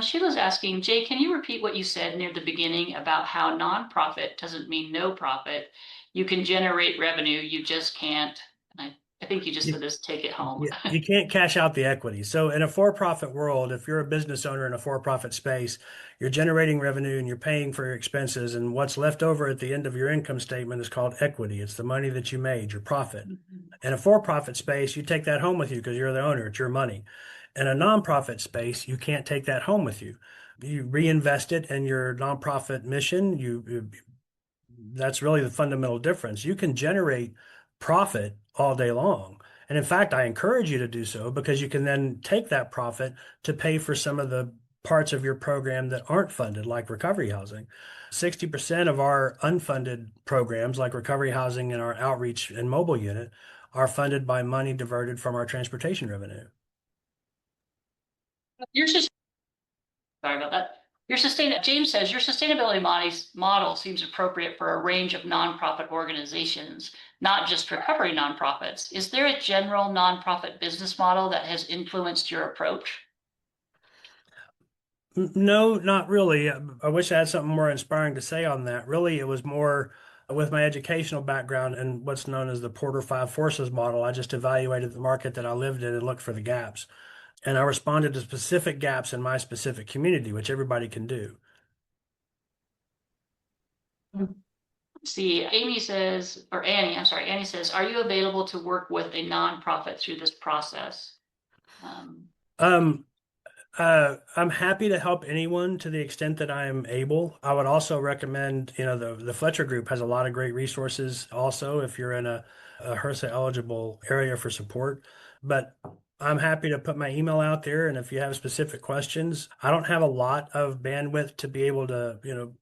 Sheila's asking, Jay, can you repeat what you said near the beginning about how nonprofit doesn't mean no profit? You can generate revenue, you just can't. And I think you just said this, take it home. You can't cash out the equity. So in a for-profit world, if you're a business owner in a for-profit space, you're generating revenue and you're paying for your expenses. And what's left over at the end of your income statement is called equity. It's the money that you made, your profit. In a for-profit space, you take that home with you because you're the owner. It's your money. In a nonprofit space, you can't take that home with you. You reinvest it in your nonprofit mission. That's really the fundamental difference. You can generate profit all day long. And in fact, I encourage you to do so because you can then take that profit to pay for some of the parts of your program that aren't funded, like recovery housing. 60% of our unfunded programs, like recovery housing and our outreach and mobile unit, are funded by money diverted from our transportation revenue. Sorry about that. James says your sustainability model seems appropriate for a range of nonprofit organizations, not just recovery nonprofits. Is there a general nonprofit business model that has influenced your approach? No, not really. I wish I had something more inspiring to say on that. Really, it was more with my educational background and what's known as the Porter Five Forces model. I just evaluated the market that I lived in and looked for the gaps. And I responded to specific gaps in my specific community, which everybody can do. See, Annie says, are you available to work with a nonprofit through this process? I'm happy to help anyone to the extent that I am able. I would also recommend, the Fletcher Group has a lot of great resources also if you're in a HRSA eligible area for support. But I'm happy to put my email out there. And if you have specific questions, I don't have a lot of bandwidth to be able to,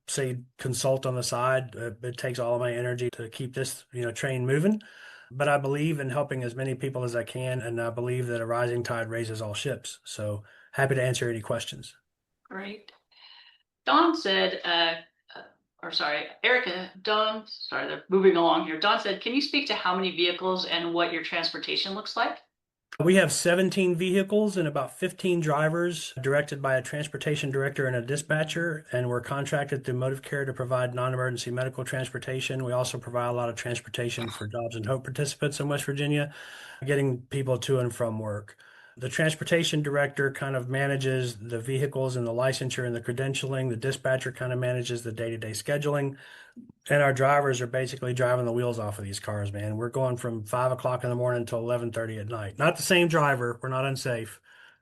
say consult on the side. It takes all of my energy to keep this, train moving. But I believe in helping as many people as I can. And I believe that a rising tide raises all ships. So happy to answer any questions. Great. Don said, Erica, they're moving along here. Don said, can you speak to how many vehicles and what your transportation looks like? We have 17 vehicles and about 15 drivers directed by a transportation director and a dispatcher, and we're contracted through Motive Care to provide non-emergency medical transportation. We also provide a lot of transportation for Jobs and Hope participants in West Virginia, getting people to and from work. The transportation director kind of manages the vehicles and the licensure and the credentialing. The dispatcher kind of manages the day-to-day scheduling. And our drivers are basically driving the wheels off of these cars, man. We're going from 5 o'clock in the morning until 11:30 at night. Not the same driver. We're not unsafe,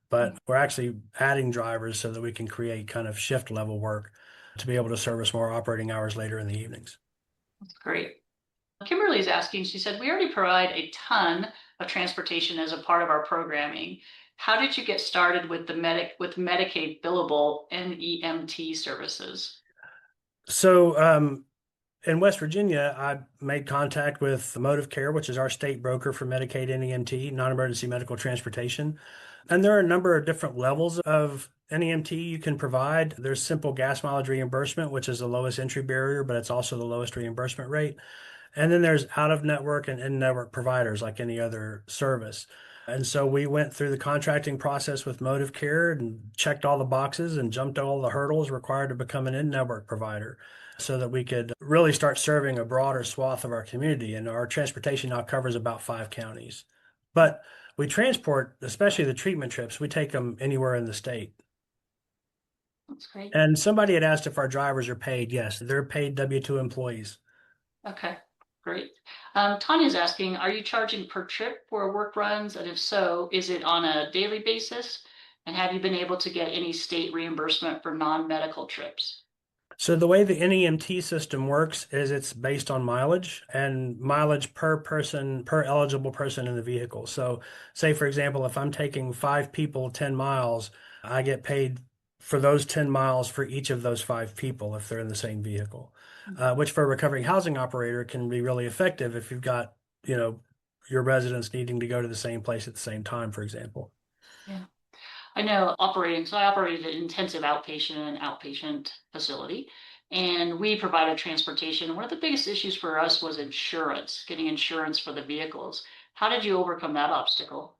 but we're actually adding drivers so that we can create kind of shift level work to be able to service more operating hours later in the evenings. That's great. Kimberly's asking, she said, we already provide a ton of transportation as a part of our programming. How did you get started with Medicaid billable NEMT services? So in West Virginia, I made contact with Motive Care, which is our state broker for Medicaid NEMT, non-emergency medical transportation. And there are a number of different levels of NEMT you can provide. There's simple gas mileage reimbursement, which is the lowest entry barrier, but it's also the lowest reimbursement rate. And then there's out-of-network and in-network providers like any other service. And so we went through the contracting process with Motive Care and checked all the boxes and jumped all the hurdles required to become an in-network provider so that we could really start serving a broader swath of our community. And our transportation now covers about 5 counties. But we transport, especially the treatment trips, we take them anywhere in the state. That's great. And somebody had asked if our drivers are paid. Yes, they're paid W-2 employees. Okay. Great. Tanya's asking, are you charging per trip for work runs? And if so, is it on a daily basis? And have you been able to get any state reimbursement for non-medical trips? So the way the NEMT system works is it's based on mileage and mileage per person, per eligible person in the vehicle. So say, for example, if I'm taking 5 people 10 miles, I get paid for those 10 miles for each of those 5 people if they're in the same vehicle, which for a recovering housing operator can be really effective if you've got, you know, your residents needing to go to the same place at the same time, for example. Yeah. I know operating, so I operated an intensive outpatient and outpatient facility, and we provided transportation. One of the biggest issues for us was insurance, getting insurance for the vehicles. How did you overcome that obstacle?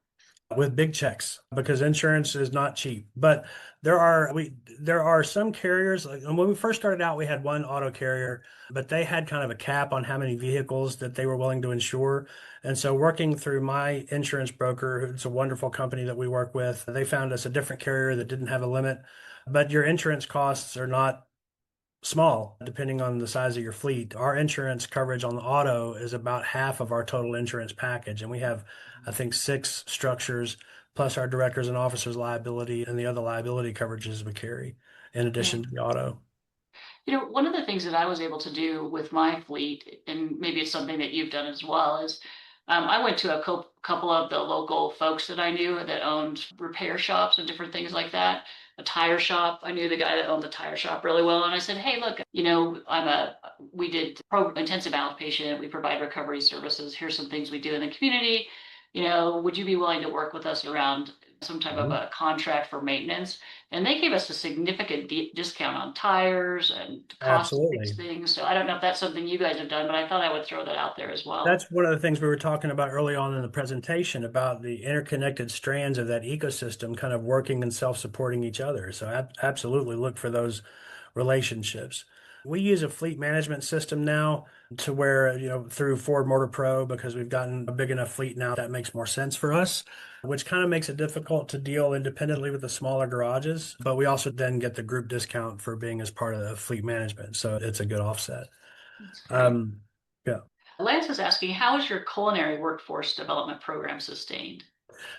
With big checks because insurance is not cheap. But there are some carriers, like when we first started out, we had one auto carrier, but they had kind of a cap on how many vehicles that they were willing to insure. And so working through my insurance broker, it's a wonderful company that we work with, they found us a different carrier that didn't have a limit. But your insurance costs are not small, depending on the size of your fleet. Our insurance coverage on the auto is about half of our total insurance package. And we have, I think, 6 structures, plus our directors and officers liability and the other liability coverages we carry in Yeah. addition to the auto. You know, one of the things that I was able to do with my fleet, and maybe it's something that you've done as well, is I went to a couple of the local folks that I knew that owned repair shops and different things like that. A tire shop. I knew the guy that owned the tire shop really well, and I said, "Hey, look, you know, we did intensive outpatient. We provide recovery services. Here's some things we do in the community. You know, would you be willing to work with us around some type of Mhm. a contract for maintenance?" And they gave us a significant discount on tires and cost to fix Absolutely. things. So I don't know if that's something you guys have done, but I thought I would throw that out there as well. That's one of the things we were talking about early on in the presentation about the interconnected strands of that ecosystem kind of working and self-supporting each other. So absolutely look for those relationships. We use a fleet management system now to where, you know, through Ford Motor Pro, because we've gotten a big enough fleet now that makes more sense for us, which kind of makes it difficult to deal independently with the smaller garages. But we also then get the group discount for being as part of the fleet management. So it's a good offset. That's great. Um, yeah. Lance is asking, how is your culinary workforce development program sustained?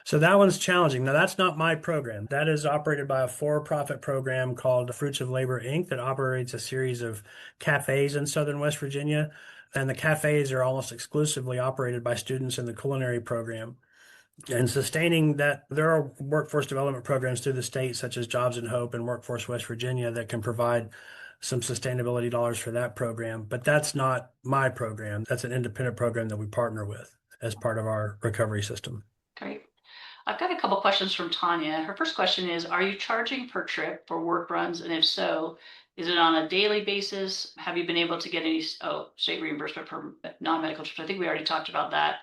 So that one's challenging. Now, that's not my program. That is operated by a for-profit program called Fruits of Labor Inc. that operates a series of cafes in Southern West Virginia. And the cafes are almost exclusively operated by students in the culinary program. And sustaining that, there are workforce development programs through the state, such as Jobs and Hope and Workforce West Virginia, that can provide some sustainability dollars for that program. But that's not my program. That's an independent program that we partner with as part of our recovery system. Great. I've got a couple questions from Tanya. Her first question is, are you charging per trip for work runs? And if so, is it on a daily basis? Have you been able to get any state reimbursement for non-medical trips? I think we already talked about that.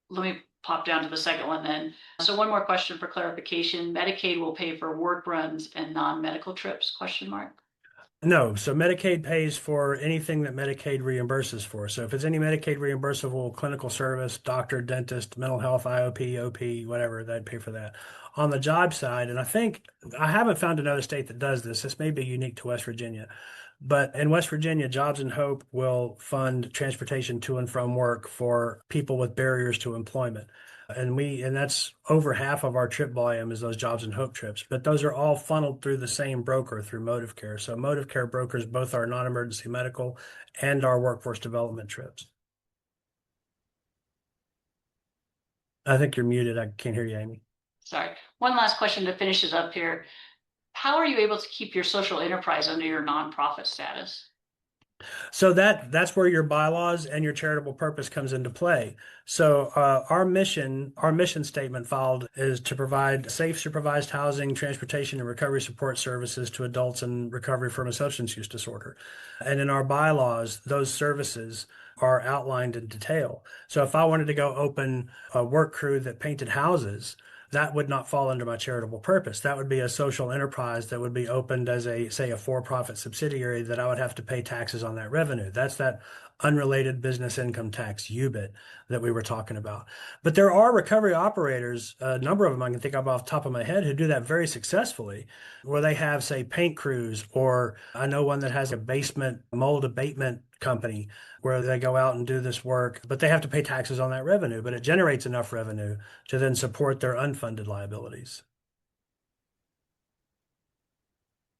Let me pop down to the second one then. So one more question for clarification. Medicaid will pay for work runs and non-medical trips, question mark? No, so Medicaid pays for anything that Medicaid reimburses for. So if it's any Medicaid reimbursable clinical service, doctor, dentist, mental health, IOP, OP, whatever, they'd pay for that. On the job side, and I think I haven't found another state that does this. This may be unique to West Virginia, but in West Virginia, Jobs and Hope will fund transportation to and from work for people with barriers to employment. And that's over half of our trip volume is those Jobs and Hope trips. But those are all funneled through the same broker through Motive Care. So Motive Care brokers both our non-emergency medical and our workforce development trips. I think you're muted. I can't hear you, Amy. Sorry. One last question to finish it up here. How are you able to keep your social enterprise under your nonprofit status? So that's where your bylaws and your charitable purpose comes into play. So our mission statement filed is to provide safe, supervised housing, transportation, and recovery support services to adults in recovery from a substance use disorder. And in our bylaws, those services are outlined in detail. So if I wanted to go open a work crew that painted houses, that would not fall under my charitable purpose. That would be a social enterprise that would be opened as say, a for-profit subsidiary that I would have to pay taxes on that revenue. That's that unrelated business income tax, UBIT, that we were talking about. But there are recovery operators, a number of them I can think of off the top of my head, who do that very successfully, where they have, say, paint crews, or I know one that has a basement mold abatement company where they go out and do this work, but they have to pay taxes on that revenue, but it generates enough revenue to then support their unfunded liabilities.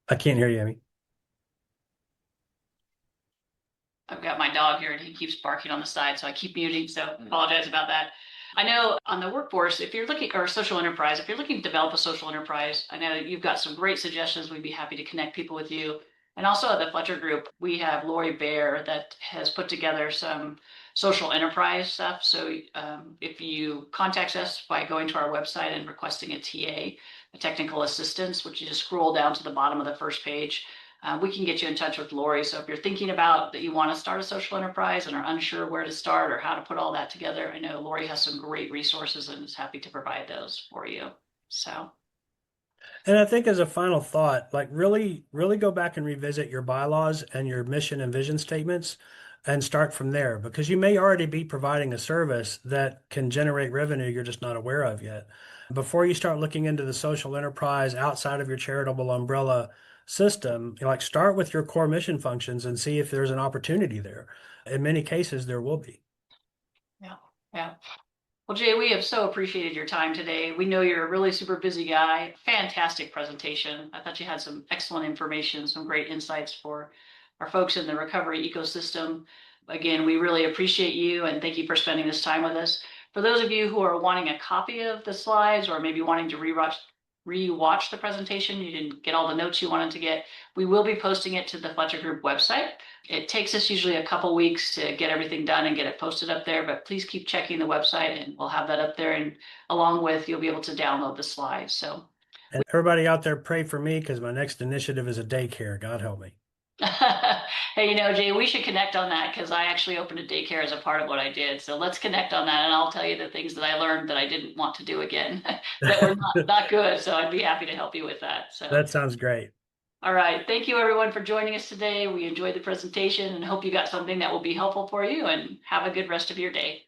I can't hear you, Amy. I've got my dog here and he keeps barking on the side, so I keep muting, so apologize about that. I know on the workforce, if you're looking, or social enterprise, if you're looking to develop a social enterprise, I know you've got some great suggestions. We'd be happy to connect people with you. And also at the Fletcher Group, we have Lori Bear that has put together some social enterprise stuff. So if you contact us by going to our website and requesting a TA, a technical assistance, which you just scroll down to the bottom of the first page, we can get you in touch with Lori. So if you're thinking about that you want to start a social enterprise and are unsure where to start or how to put all that together, I know Lori has some great resources and is happy to provide those for you. So. And I think as a final thought, like really go back and revisit your bylaws and your mission and vision statements and start from there because you may already be providing a service that can generate revenue you're just not aware of yet. Before you start looking into the social enterprise outside of your charitable umbrella system, like start with your core mission functions and see if there's an opportunity there. In many cases, there will be. Yeah. Yeah. Well, Jay, we have so appreciated your time today. We know you're a really super busy guy. Fantastic presentation. I thought you had some excellent information, some great insights for our folks in the recovery ecosystem. Again, we really appreciate you and thank you for spending this time with us. For those of you who are wanting a copy of the slides or maybe wanting to rewatch the presentation, you didn't get all the notes you wanted to get, we will be posting it to the Fletcher Group website. It takes us usually a couple weeks to get everything done and get it posted up there, but please keep checking the website and we'll have that up there. And along with, you'll be able to download the slides. So, And everybody out there, pray for me because my next initiative is a daycare. God help me. hey, Jay, we should connect on that because I actually opened a daycare as a part of what I did. So let's connect on that, and I'll tell you the things that I learned that I didn't want to do again that were not good. So I'd be happy to help you with that. So That sounds great. all right. Thank you, everyone, for joining us today. We enjoyed the presentation and hope you got something that will be helpful for you, and have a good rest of your day.